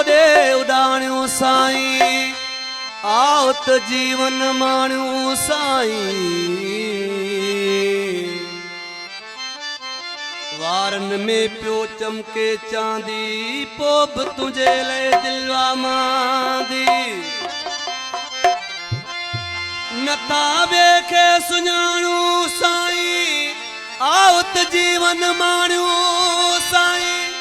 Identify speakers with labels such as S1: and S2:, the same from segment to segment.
S1: दे उडाण्यो साईं आवत जीवन माण्यो साईं वारन में पियो चमके चांदी पोब तुझे ले दिलवा मांदी नता वेखे सुञाणू साईं आवत जीवन माण्यो साईं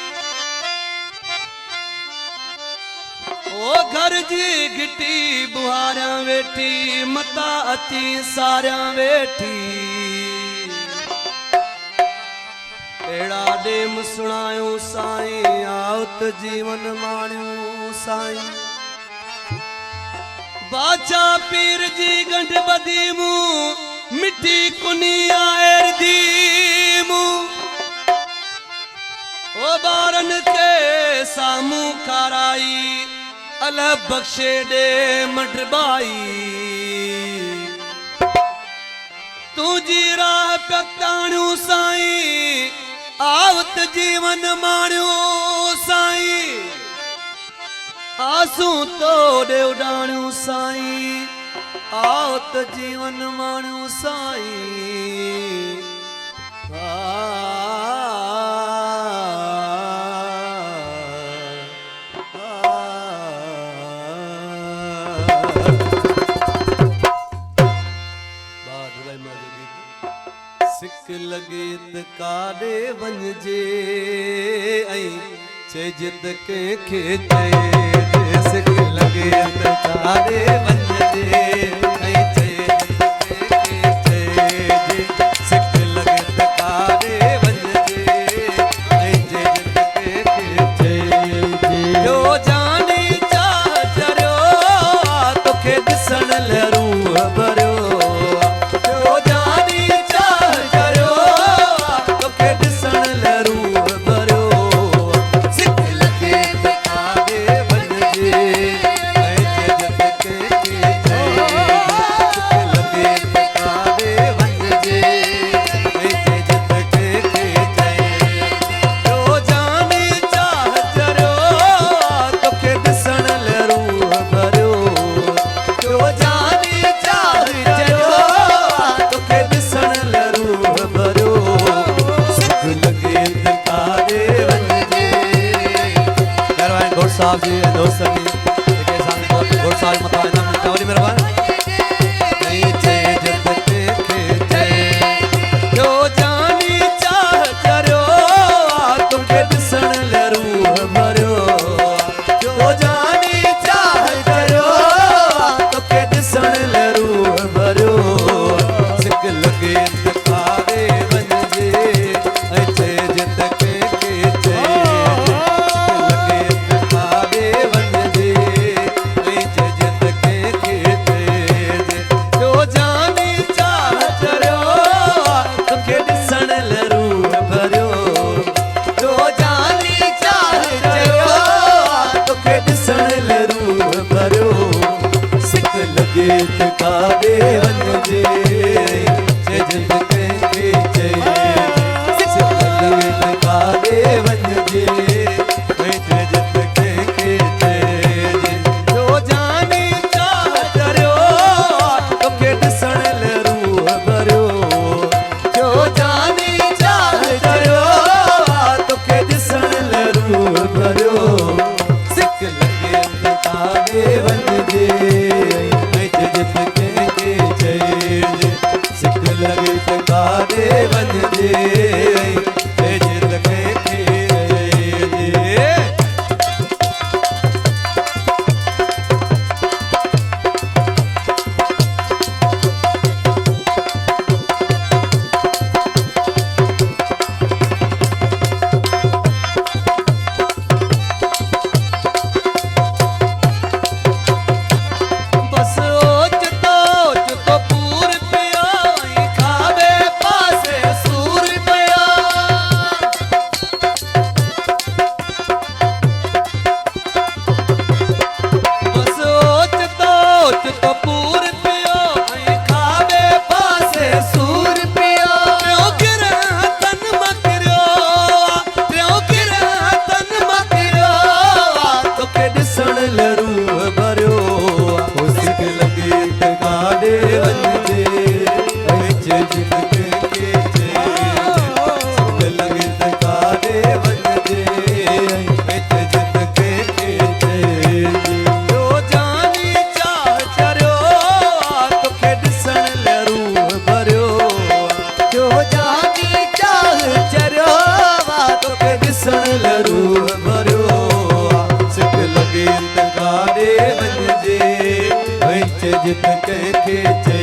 S1: ओ घर जी घिटी बुहारा वेठी मता अची सारा वेठी एड़ा डेम सुनायो साईं आवत जीवन माण्यो साईं बाचा पीर जी गंढ बदीमू मिठी कुनिया एरदीमू ओ बारन के सामू खाराई अल बख्शे दे मडबाई तुझी राह पताणू साईं आवत जीवन माण्यो साईं आंसू तो दे उडाण्यो साईं आवत जीवन माण्यो साईं सिक लगे त काॾे वञिजे ऐं चइजे त कंहिंखे चइजे सिक लगे त काॾे वञिजे ऐं चइजे त कंहिंखे चइजे सिक लगे त काॾे वञिजे ऐं चइजे त कंहिंखे चइजे ॿियो जानी चाह चरियो तोखे ॾिसण लाइ रूह भरियो साहब जी दोस्त जी के सामने बहुत घोड़ साहब मत आना चावली मेरा भाई नहीं चेज तके के जो जानी चाह चरो तुमके दिसण ले रूह भरियो जो जानी चाह चरो तुमके दिसण ले रूह भरियो सिक लगे तकारे वञजे ऐं चेज तके कादे वञजे चइजे त कंहिंखे चइजे कादे वञजे चइजे त कंहिंखे चइजे जो जानी चाह चरियो तोखे ॾिसण लाइ रूह भरियो जो जानी चाह चरियो तोखे ॾिसण लाइ रूह भरियो सिक लगे त कादे वञजे सिक लगे त काॾे वञजे चइजे त कंहिंखे चइजे
S2: पूर पिया खावे पासे सूर पिया
S1: जो जानी चाह चरो तोखे ॾिसण लरूह भरियो सिक लगे इंतकारे वञजे वंच जित कंहिंखे